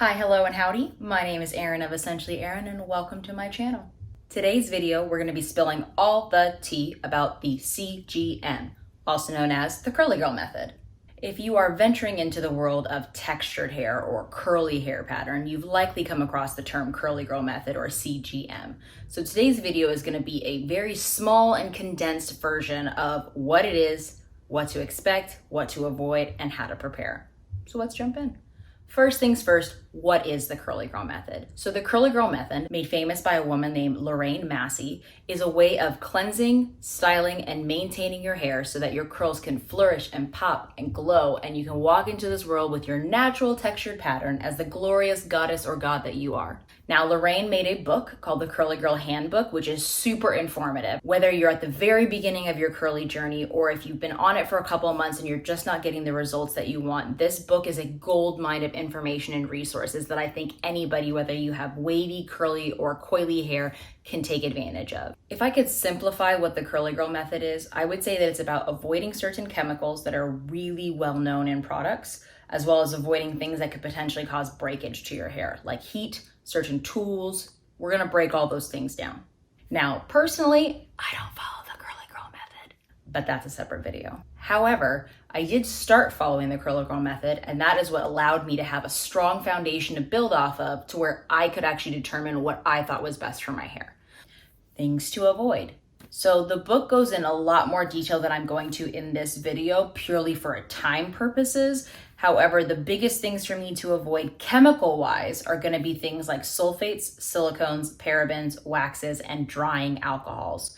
Hi, hello, and howdy. My name is Erin of Essentially Erin, and welcome to my channel. Today's video, we're going to be spilling all the tea about the CGM, also known as the curly girl method. If you are venturing into the world of textured hair or curly hair pattern, you've likely come across the term curly girl method or CGM. So today's video is going to be a very small and condensed version of what it is, what to expect, what to avoid, and how to prepare. So let's jump in. First things first, what is the curly girl method? So the curly girl method, made famous by a woman named Lorraine Massey, is a way of cleansing, styling, and maintaining your hair so that your curls can flourish and pop and glow, and you can walk into this world with your natural textured pattern as the glorious goddess or god that you are. Now, Lorraine made a book called the Curly Girl Handbook, which is super informative. Whether you're at the very beginning of your curly journey or if you've been on it for a couple of months and you're just not getting the results that you want, this book is a gold mine of information and resources that I think anybody, whether you have wavy, curly, or coily hair, can take advantage of. If I could simplify what the curly girl method is, I would say that it's about avoiding certain chemicals that are really well known in products, as well as avoiding things that could potentially cause breakage to your hair, like heat, certain tools. We're gonna break all those things down. Now, personally, I don't follow the curly girl method, but that's a separate video. However, I did start following the curly girl method, and that is what allowed me to have a strong foundation to build off of to where I could actually determine what I thought was best for my hair. Things to avoid. So the book goes in a lot more detail than I'm going to in this video, purely for time purposes. However, the biggest things for me to avoid chemical-wise are going to be things like sulfates, silicones, parabens, waxes, and drying alcohols.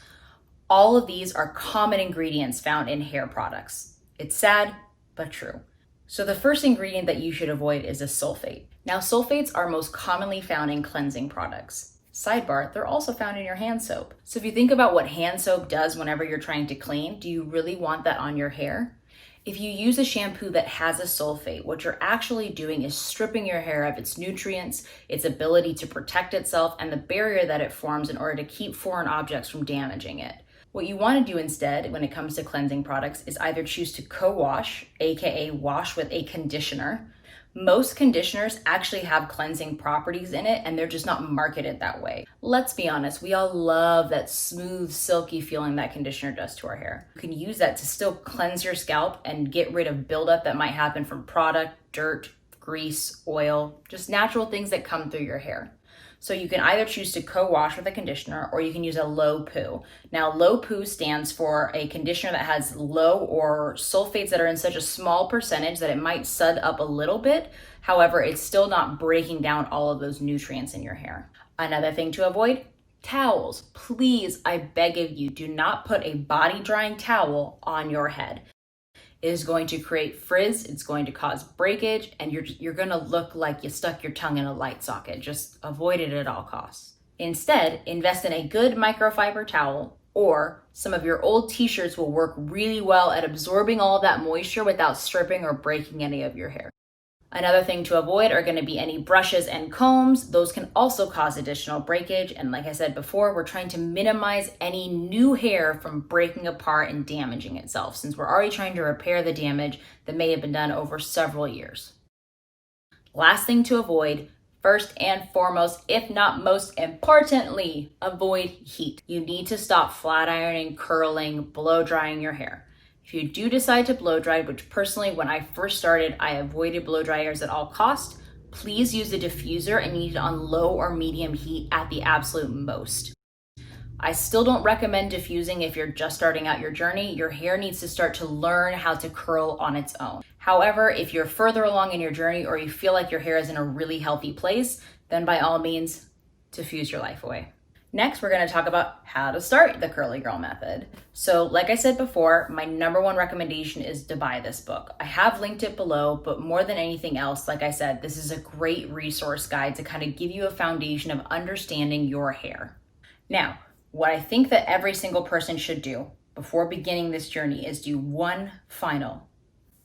All of these are common ingredients found in hair products. It's sad, but true. So the first ingredient that you should avoid is a sulfate. Now, sulfates are most commonly found in cleansing products. Sidebar, they're also found in your hand soap. So if you think about what hand soap does whenever you're trying to clean, do you really want that on your hair? If you use a shampoo that has a sulfate, what you're actually doing is stripping your hair of its nutrients, its ability to protect itself, and the barrier that it forms in order to keep foreign objects from damaging it. What you want to do instead when it comes to cleansing products is either choose to co-wash, aka wash with a conditioner. Most conditioners actually have cleansing properties in it, and they're just not marketed that way. Let's be honest, we all love that smooth, silky feeling that conditioner does to our hair. You can use that to still cleanse your scalp and get rid of buildup that might happen from product, dirt, grease, oil, just natural things that come through your hair. So you can either choose to co-wash with a conditioner or you can use a low poo. Now, low poo stands for a conditioner that has low or sulfates that are in such a small percentage that it might sud up a little bit. However, it's still not breaking down all of those nutrients in your hair. Another thing to avoid, towels. Please, I beg of you, do not put a body drying towel on your head. It is going to create frizz, it's going to cause breakage, and you're gonna look like you stuck your tongue in a light socket. Just avoid it at all costs. Instead, invest in a good microfiber towel, or some of your old t-shirts will work really well at absorbing all of that moisture without stripping or breaking any of your hair. Another thing to avoid are going to be any brushes and combs. Those can also cause additional breakage. And like I said before, we're trying to minimize any new hair from breaking apart and damaging itself, since we're already trying to repair the damage that may have been done over several years. Last thing to avoid, first and foremost, if not most importantly, avoid heat. You need to stop flat ironing, curling, blow drying your hair. If you do decide to blow dry, which personally, when I first started, I avoided blow dryers at all costs, please use a diffuser and use it on low or medium heat at the absolute most. I still don't recommend diffusing if you're just starting out your journey. Your hair needs to start to learn how to curl on its own. However, if you're further along in your journey or you feel like your hair is in a really healthy place, then by all means, diffuse your life away. Next, we're going to talk about how to start the curly girl method. So like I said before, my number one recommendation is to buy this book. I have linked it below, but more than anything else, like I said, this is a great resource guide to kind of give you a foundation of understanding your hair. Now, what I think that every single person should do before beginning this journey is do one final,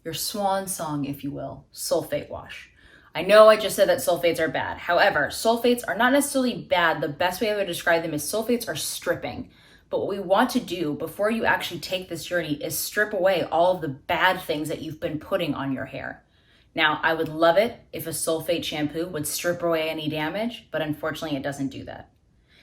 your swan song, if you will, sulfate wash. I know I just said that sulfates are bad. However, sulfates are not necessarily bad. The best way I would describe them is sulfates are stripping. But what we want to do before you actually take this journey is strip away all of the bad things that you've been putting on your hair. Now, I would love it if a sulfate shampoo would strip away any damage, but unfortunately it doesn't do that.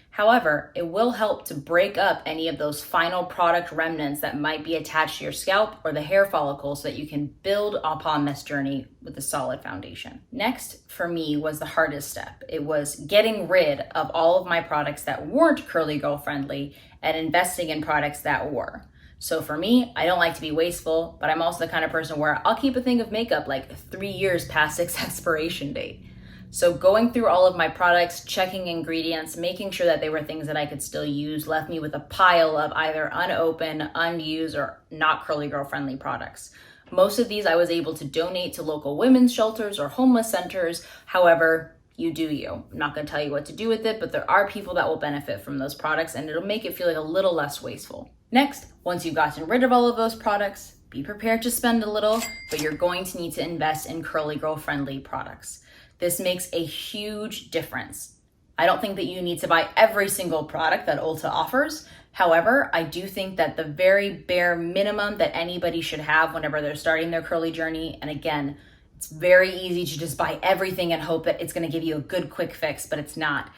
However, it will help to break up any of those final product remnants that might be attached to your scalp or the hair follicles so that you can build upon this journey with a solid foundation. Next, for me, was the hardest step. It was getting rid of all of my products that weren't curly girl friendly and investing in products that were. So for me, I don't like to be wasteful, but I'm also the kind of person where I'll keep a thing of makeup like 3 years past its expiration date. So going through all of my products, checking ingredients, making sure that they were things that I could still use, left me with a pile of either unopened, unused, or not curly girl friendly products. Most of these I was able to donate to local women's shelters or homeless centers. However, you do you. I'm not going to tell you what to do with it, but there are people that will benefit from those products and it'll make it feel like a little less wasteful. Next, once you've gotten rid of all of those products, be prepared to spend a little, but you're going to need to invest in curly girl friendly products. This makes a huge difference. I don't think that you need to buy every single product that Ulta offers. However, I do think that the very bare minimum that anybody should have whenever they're starting their curly journey, and again, it's very easy to just buy everything and hope that it's going to give you a good quick fix, but it's not.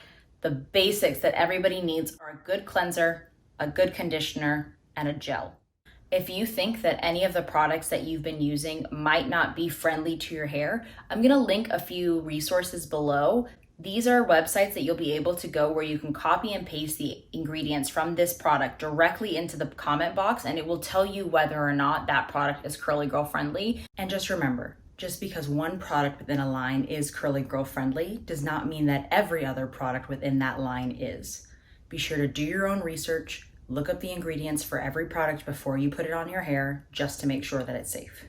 The basics that everybody needs are a good cleanser, a good conditioner, and a gel. If you think that any of the products that you've been using might not be friendly to your hair, I'm going to link a few resources below. These are websites that you'll be able to go where you can copy and paste the ingredients from this product directly into the comment box, and it will tell you whether or not that product is curly girl friendly. And just remember, just because one product within a line is curly girl friendly does not mean that every other product within that line is. Be sure to do your own research. Look up the ingredients for every product before you put it on your hair, just to make sure that it's safe.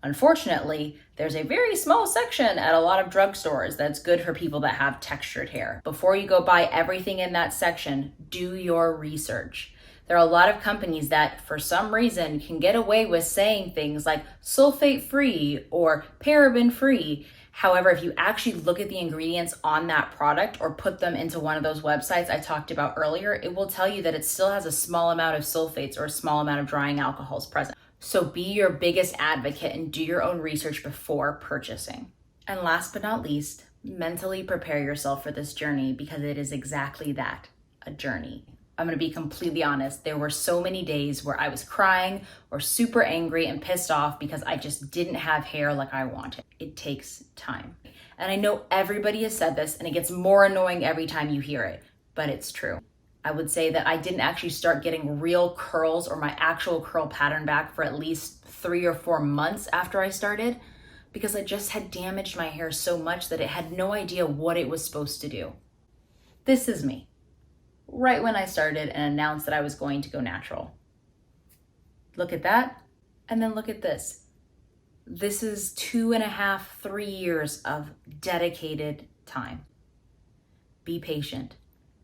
Unfortunately, there's a very small section at a lot of drugstores that's good for people that have textured hair. Before you go buy everything in that section, do your research. There are a lot of companies that, for some reason, can get away with saying things like sulfate-free or paraben-free. However, if you actually look at the ingredients on that product or put them into one of those websites I talked about earlier, it will tell you that it still has a small amount of sulfates or a small amount of drying alcohols present. So be your biggest advocate and do your own research before purchasing. And last but not least, mentally prepare yourself for this journey because it is exactly that, a journey. I'm going to be completely honest. There were so many days where I was crying or super angry and pissed off because I just didn't have hair like I wanted. It takes time. And I know everybody has said this and it gets more annoying every time you hear it, but it's true. I would say that I didn't actually start getting real curls or my actual curl pattern back for at least 3 or 4 months after I started because I just had damaged my hair so much that it had no idea what it was supposed to do. This is me. Right when I started and announced that I was going to go natural. Look at that, and then look at this. This is 2.5, 3 years of dedicated time. Be patient,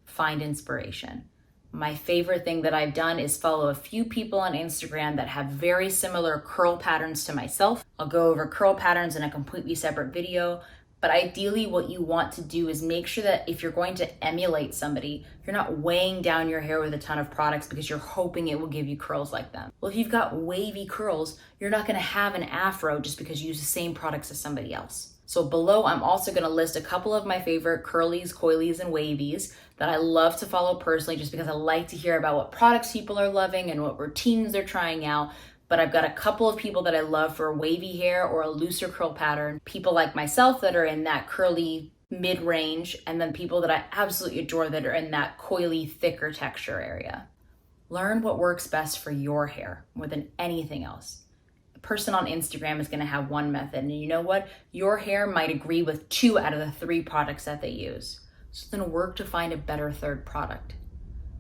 find inspiration. My favorite thing that I've done is follow a few people on Instagram that have very similar curl patterns to myself. I'll go over curl patterns in a completely separate video. But ideally, what you want to do is make sure that if you're going to emulate somebody, you're not weighing down your hair with a ton of products because you're hoping it will give you curls like them. Well, if you've got wavy curls, you're not going to have an afro just because you use the same products as somebody else. So below, I'm also going to list a couple of my favorite curlies, coilies, and wavies that I love to follow personally just because I like to hear about what products people are loving and what routines they're trying out. But I've got a couple of people that I love for wavy hair or a looser curl pattern. People like myself that are in that curly mid-range, and then people that I absolutely adore that are in that coily, thicker texture area. Learn what works best for your hair more than anything else. A person on Instagram is gonna have one method, and you know what? Your hair might agree with 2 out of the 3 products that they use. So then work to find a better third product.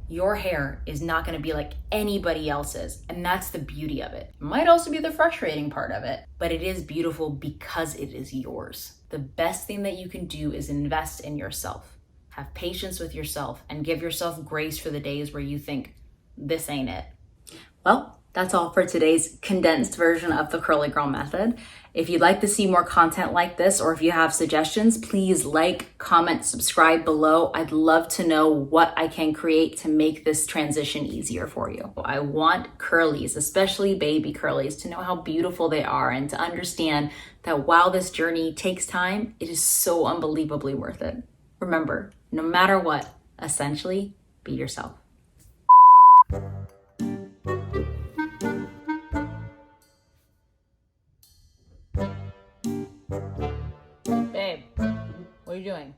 Your hair is not going to be like anybody else's, and that's the beauty of it. It might also be the frustrating part of it, but it is beautiful because it is yours. The best thing that you can do is invest in yourself. Have patience with yourself and give yourself grace for the days where you think, this ain't it. Well, That's all for today's condensed version of the Curly Girl method. If you'd like to see more content like this, or if you have suggestions, please like, comment, subscribe below. I'd love to know what I can create to make this transition easier for you. I want curlies, especially baby curlies, to know how beautiful they are and to understand that while this journey takes time, it is so unbelievably worth it. Remember, no matter what, essentially, be yourself. Babe, what are you doing?